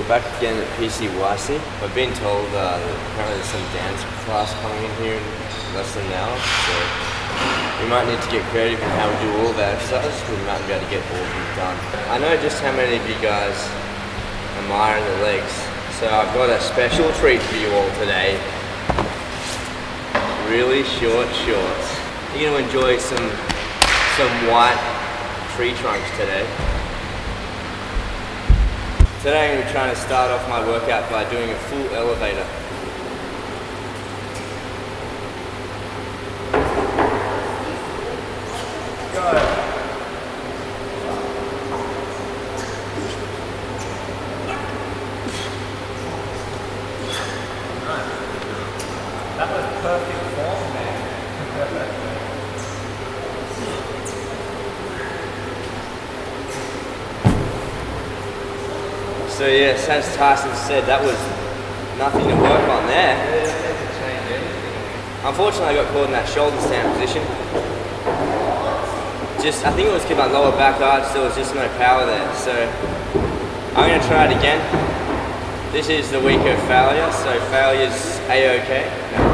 we're back again at PCYC. I've been told that apparently there's some dance class coming in here in less than an hour, so we might need to get creative in how we do all the exercises, because we might be able to get all of them done. I know just how many of you guys admire the legs, so I've got a special treat for you all today. Really short shorts. You're going to enjoy some white tree trunks today. Today I'm going to be trying to start off my workout by doing a full elevator. Go. That was perfect form, man. So yes, as Tyson said, that was nothing to work on there. Unfortunately, I got caught in that shoulder stand position. I think it was because my lower back arch, there was just no power there. So I'm going to try it again. This is the week of failure, so failure's A-OK.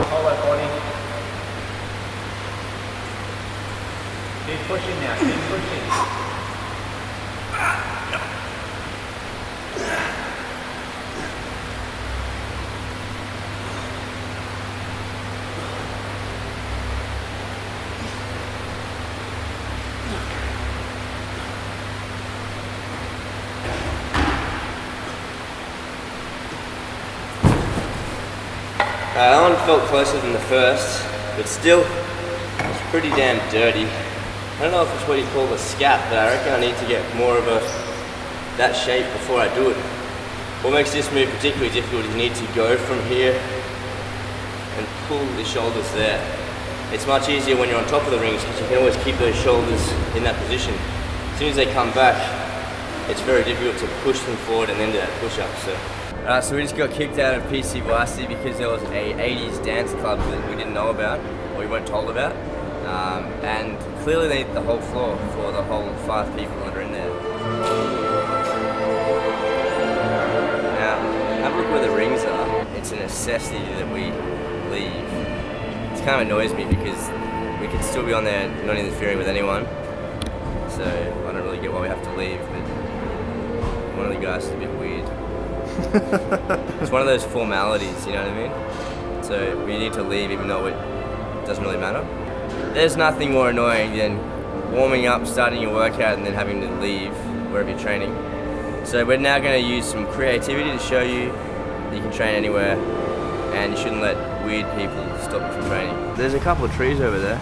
Hold that body. Keep pushing now, keep pushing. That one felt closer than the first, but still, it's pretty damn dirty. I don't know if it's what you call a scat, but I reckon I need to get more of that shape before I do it. What makes this move particularly difficult is you need to go from here and pull the shoulders there. It's much easier when you're on top of the rings because you can always keep those shoulders in that position. As soon as they come back, it's very difficult to push them forward and then do that push-up. So we just got kicked out of PCYC because there was a 80s dance club that we didn't know about, or we weren't told about. And clearly they need the whole floor for the whole 5 people that are in there. Now, have a look where the rings are. It's a necessity that we leave. It kind of annoys me because we could still be on there not interfering with anyone. So I don't really get why we have to leave, but one of the guys is a bit weird. It's one of those formalities, you know what I mean? So we need to leave even though it doesn't really matter. There's nothing more annoying than warming up, starting your workout, and then having to leave wherever you're training. So we're now going to use some creativity to show you that you can train anywhere and you shouldn't let weird people stop you from training. There's a couple of trees over there.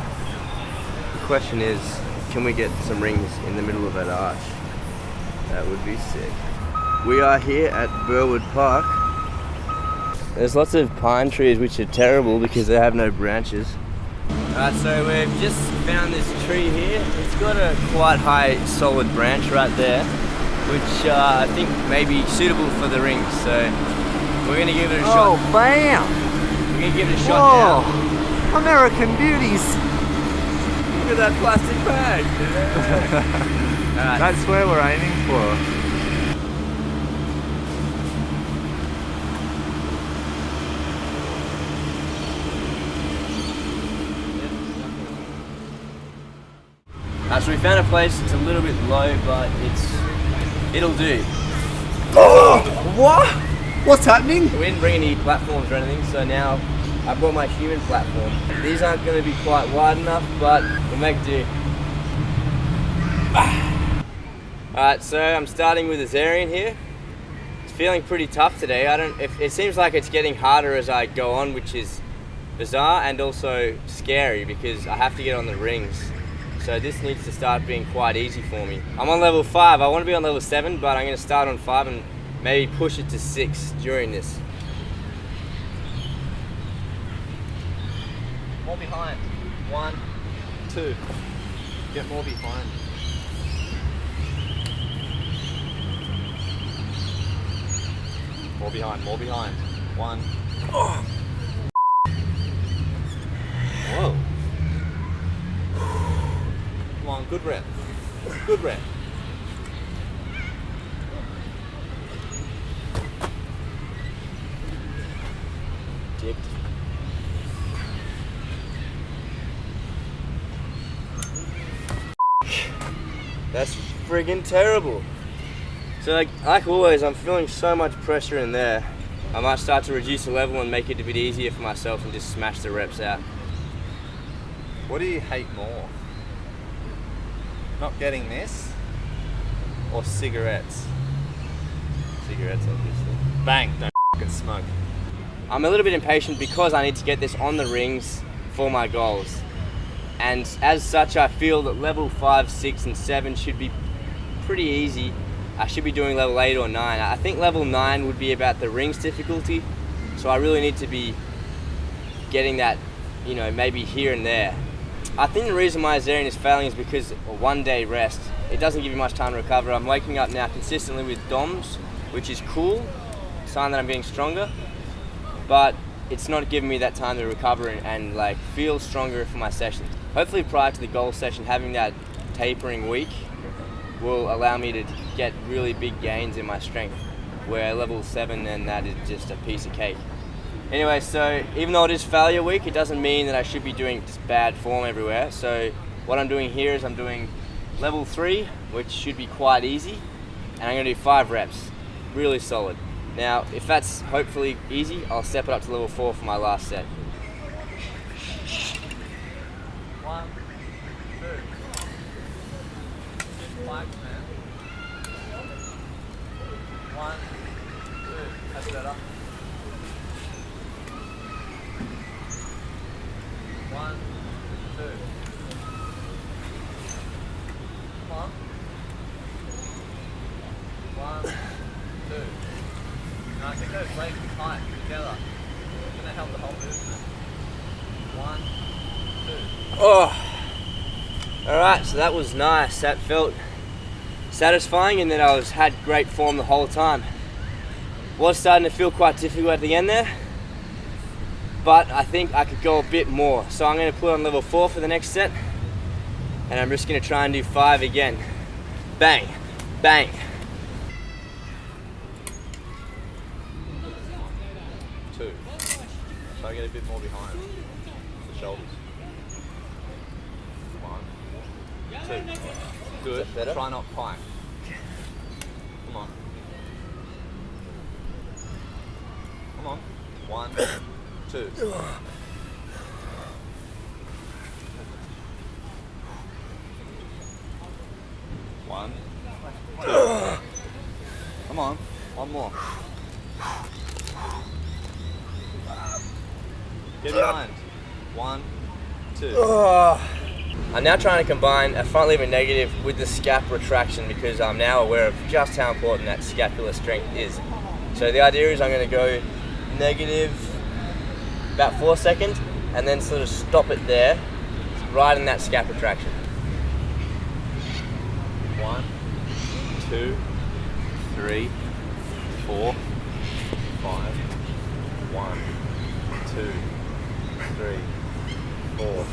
The question is, can we get some rings in the middle of that arch? That would be sick. We are here at Burwood Park. There's lots of pine trees which are terrible because they have no branches. Alright, so we've just found this tree here. It's got a quite high solid branch right there, which I think may be suitable for the rings. So we're going to give it a shot. Oh, bam! We're going to give it a shot now. American beauties! Look at that plastic bag! Right. That's where we're aiming for. So we found a place, it's a little bit low, but it'll do. Oh! What? What's happening? We didn't bring any platforms or anything, so now I brought my human platform. These aren't going to be quite wide enough, but we'll make do. Alright, so I'm starting with Azarian here. It's feeling pretty tough today. It seems like it's getting harder as I go on, which is bizarre and also scary because I have to get on the rings. So this needs to start being quite easy for me. I'm on level 5, I want to be on level 7, but I'm going to start on 5 and maybe push it to 6 during this. More behind. 1, 2. Get more behind. More behind, more behind. 1. Oh. Whoa. Come on, good rep. Good rep. That's friggin' terrible. So like always, I'm feeling so much pressure in there. I might start to reduce the level and make it a bit easier for myself and just smash the reps out. What do you hate more? Not getting this or cigarettes? Cigarettes, obviously. Bang, don't f***ing smoke. I'm a little bit impatient because I need to get this on the rings for my goals. And as such, I feel that level 5, 6, and 7 should be pretty easy. I should be doing level 8 or 9. I think level 9 would be about the rings difficulty. So I really need to be getting that, you know, maybe here and there. I think the reason my Azarian is failing is because a 1 day rest. It doesn't give you much time to recover. I'm waking up now consistently with DOMs, which is cool, sign that I'm getting stronger, but it's not giving me that time to recover and like feel stronger for my sessions. Hopefully prior to the goal session, having that tapering week will allow me to get really big gains in my strength, where level 7 and that is just a piece of cake. Anyway, so even though it is failure week, it doesn't mean that I should be doing just bad form everywhere. So what I'm doing here is I'm doing level 3, which should be quite easy, and I'm gonna do 5 reps, really solid. Now, if that's hopefully easy, I'll step it up to level 4 for my last set. 1, 2. Flags, man. 1, 2. That's better. 1, 2. Come on. 1, 2. Now get those legs tight together. It's gonna help the whole movement. 1, 2. Oh, all right, so that was nice. That felt satisfying, and then I had great form the whole time. Was starting to feel quite difficult at the end there, but I think I could go a bit more. So I'm going to put on level 4 for the next set, and I'm just going to try and do 5 again. Bang, bang. 2. So I get a bit more behind the shoulders. 1, 2. Good. Better? Try not pike. Come on. Come on. 1, 2. One. Come on. One more. Get behind. 1, 2. I'm now trying to combine a front lever negative with the scap retraction because I'm now aware of just how important that scapular strength is. So the idea is I'm going to go negative about 4 seconds and then sort of stop it there, right in that scap retraction. 1, 2, 3, 4, 5. 1, 2, 3, 4,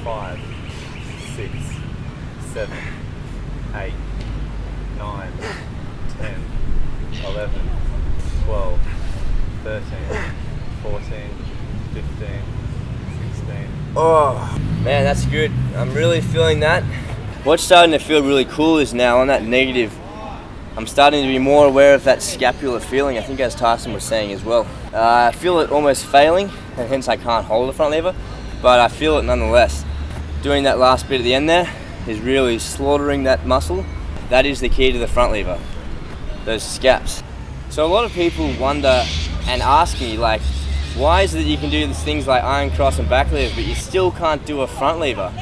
5, 6, 7, 8, 9, 10, 11, 12, 13, 14, 15, 16. Oh, man, that's good. I'm really feeling that. What's starting to feel really cool is now on that negative, I'm starting to be more aware of that scapular feeling, I think as Tyson was saying as well. I feel it almost failing, and hence I can't hold the front lever, but I feel it nonetheless. Doing that last bit at the end there is really slaughtering that muscle. That is the key to the front lever, those scaps. So a lot of people wonder and ask me, like, why is it that you can do these things like iron cross and back lever, but you still can't do a front lever?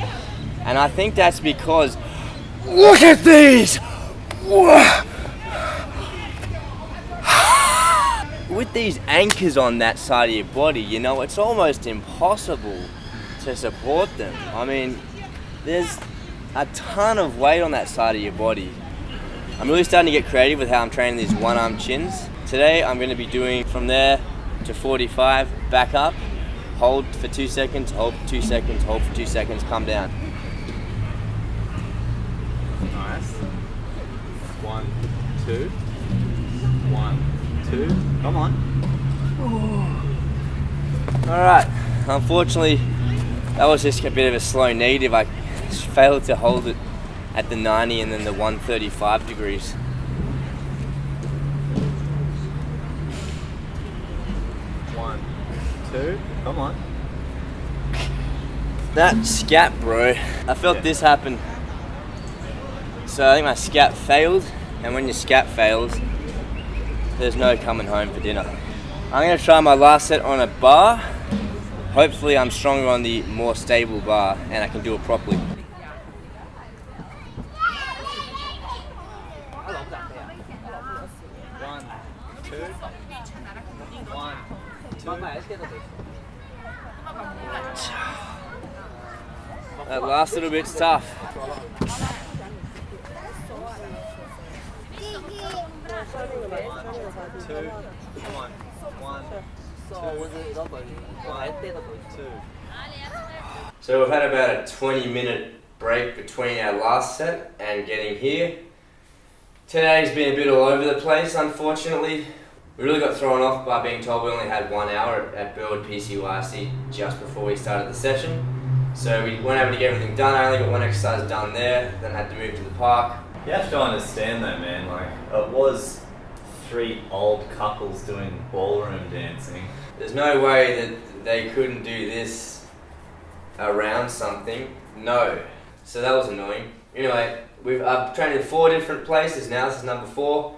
And I think that's because, look at these! With these anchors on that side of your body, you know, it's almost impossible to support them. I mean, there's a ton of weight on that side of your body. I'm really starting to get creative with how I'm training these one-arm chins. Today I'm going to be doing from there to 45, back up, hold for 2 seconds, hold for 2 seconds, hold for 2 seconds, come down. Nice. 1, 2. 1, 2. Come on. Alright, unfortunately that was just a bit of a slow negative. I failed to hold it at the 90 and then the 135 degrees. 1, 2, come on. That scat, bro. I felt this happen. So I think my scat failed, and when your scat fails, there's no coming home for dinner. I'm gonna try my last set on a bar. Hopefully I'm stronger on the more stable bar and I can do it properly. 1, 2, 1, 2. That last little bit's tough. 2, 1, 1, 2. So we've had about a 20-minute break between our last set and getting here. Today's been a bit all over the place, unfortunately. We really got thrown off by being told we only had 1 hour at Burwood PCYC just before we started the session. So we weren't able to get everything done. I only got one exercise done there, then had to move to the park. You have to understand though, man, like, it was 3 old couples doing ballroom dancing. There's no way that they couldn't do this around something. No. So that was annoying. Anyway, I've trained in 4 different places now. This is number 4.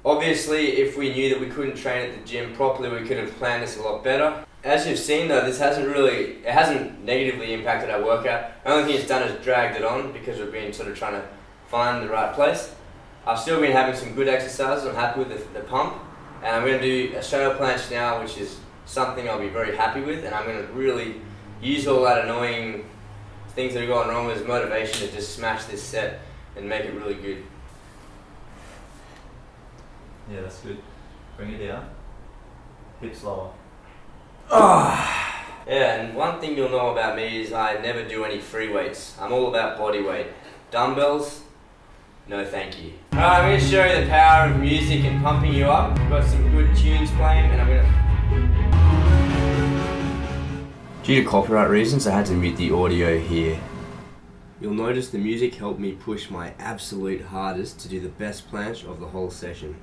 Obviously, if we knew that we couldn't train at the gym properly, we could have planned this a lot better. As you've seen though, it hasn't negatively impacted our workout. The only thing it's done is dragged it on because we've been sort of trying to find the right place. I've still been having some good exercises. I'm happy with the pump. And I'm going to do a shoulder planche now, which is something I'll be very happy with. And I'm going to really use all that annoying things that are going wrong as motivation to just smash this set and make it really good. Yeah, that's good. Bring it down. Hips lower. Yeah, and one thing you'll know about me is I never do any free weights. I'm all about body weight. Dumbbells, no thank you. Alright, I'm going to show you the power of music and pumping you up. I've got some good tunes playing and I'm going to... Due to copyright reasons, I had to mute the audio here. You'll notice the music helped me push my absolute hardest to do the best planche of the whole session.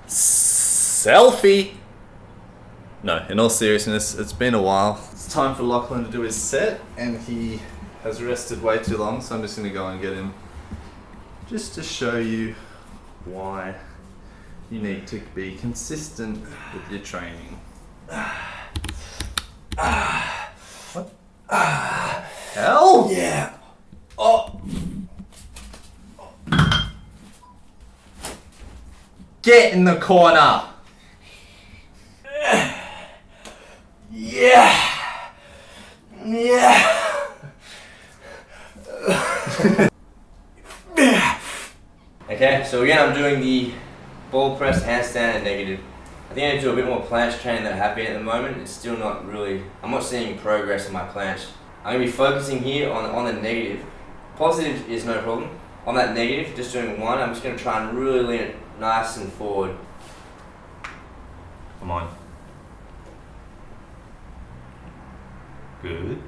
Selfie! No, in all seriousness, it's been a while. It's time for Lachlan to do his set, and he has rested way too long, so I'm just going to go and get him just to show you why you need to be consistent with your training. What? Hell? Yeah! Oh! Get in the corner! Yeah! Yeah! Okay, so again I'm doing the ball press, handstand and negative. I think I need to do a bit more planche training than I have been at the moment. It's still not really, I'm not seeing progress in my planche. I'm going to be focusing here on the negative. Positive is no problem. On that negative, just doing 1, I'm just going to try and really lean it nice and forward. Come on. Good.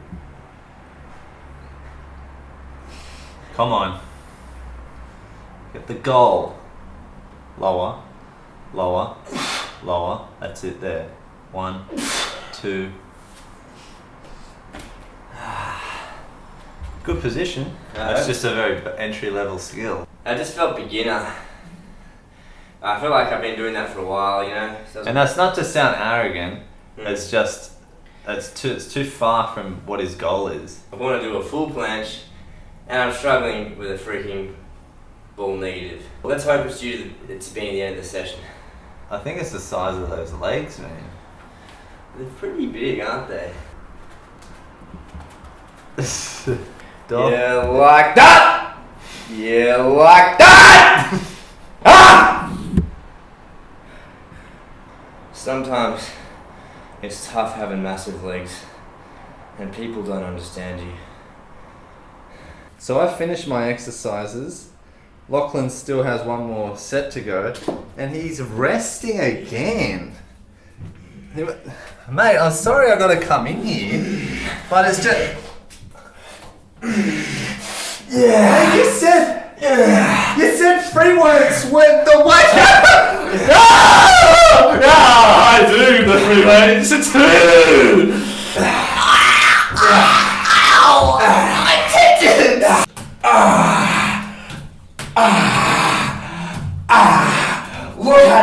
Come on. Get the goal. Lower, lower, lower. That's it there. 1, 2. Good position. That's just a very entry level skill. I just felt beginner. I feel like I've been doing that for a while, you know. So And that's not to sound arrogant. It's just it's too far from what his goal is. I want to do a full planche, and I'm struggling with a freaking ball negative. Let's hope it's due to it being the end of the session. I think it's the size of those legs, man. They're pretty big, aren't they? Dog. Yeah, like that! Yeah, like that! Ah! Sometimes it's tough having massive legs, and people don't understand you. So I finished my exercises. Lachlan still has one more set to go, and he's resting again. Mate, I'm sorry I gotta come in here, but it's just... Yeah, you said 3 words when the weight... No, I do the 3 weights, it's 2! I did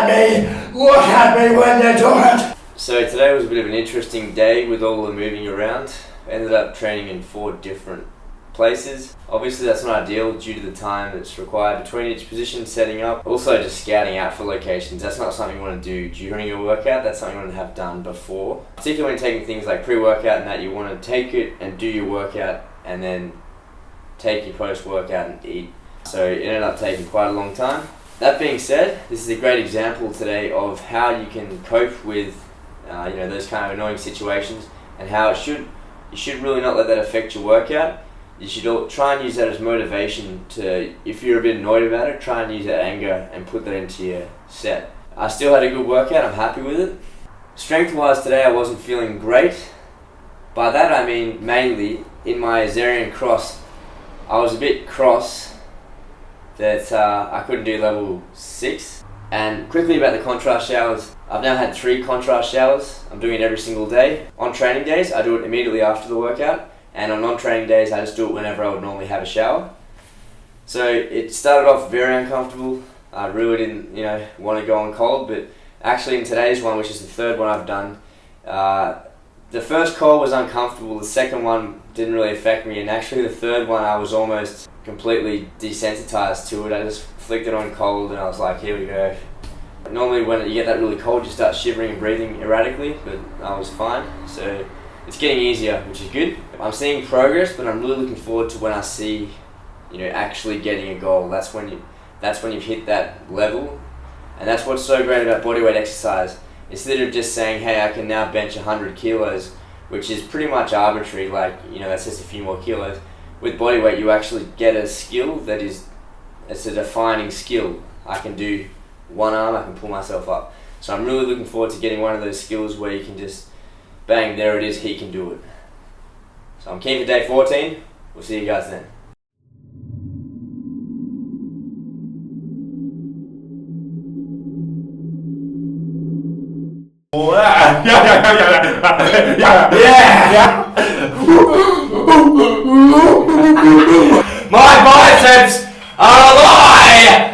it! Look at me when you do it! So today was a bit of an interesting day with all the moving around. I ended up training in 4 different places. Obviously that's not ideal due to the time that's required between each position setting up. Also just scouting out for locations. That's not something you want to do during your workout, that's something you want to have done before. Particularly when taking things like pre-workout and that, you want to take it and do your workout and then take your post-workout and eat. So it ended up taking quite a long time. That being said, this is a great example today of how you can cope with those kind of annoying situations, and how you should really not let that affect your workout. You should try and use that as motivation to, if you're a bit annoyed about it, try and use that anger and put that into your set. I still had a good workout, I'm happy with it. Strength-wise today I wasn't feeling great. By that I mean mainly in my Azarian cross, I was a bit cross that I couldn't do level 6. And quickly about the contrast showers, I've now had 3 contrast showers. I'm doing it every single day. On training days, I do it immediately after the workout, and on non-training days, I just do it whenever I would normally have a shower. So it started off very uncomfortable. I really didn't, want to go on cold, but actually in today's one, which is the 3rd one I've done, the first cold was uncomfortable, the second one didn't really affect me, and actually the 3rd one I was almost completely desensitized to it. I just flicked it on cold and I was like, here we go. Normally when you get that really cold, you start shivering and breathing erratically, but I was fine. So it's getting easier, which is good. I'm seeing progress, but I'm really looking forward to when I see, actually getting a goal. That's when you've hit that level, and that's what's so great about bodyweight exercise. Instead of just saying, hey, I can now bench 100 kilos, which is pretty much arbitrary, that's just a few more kilos. With bodyweight, you actually get a skill it's a defining skill. I can do one arm, I can pull myself up. So I'm really looking forward to getting one of those skills where you can just, bang, there it is, he can do it. So I'm keen for day 14. We'll see you guys then. My biceps are a lie!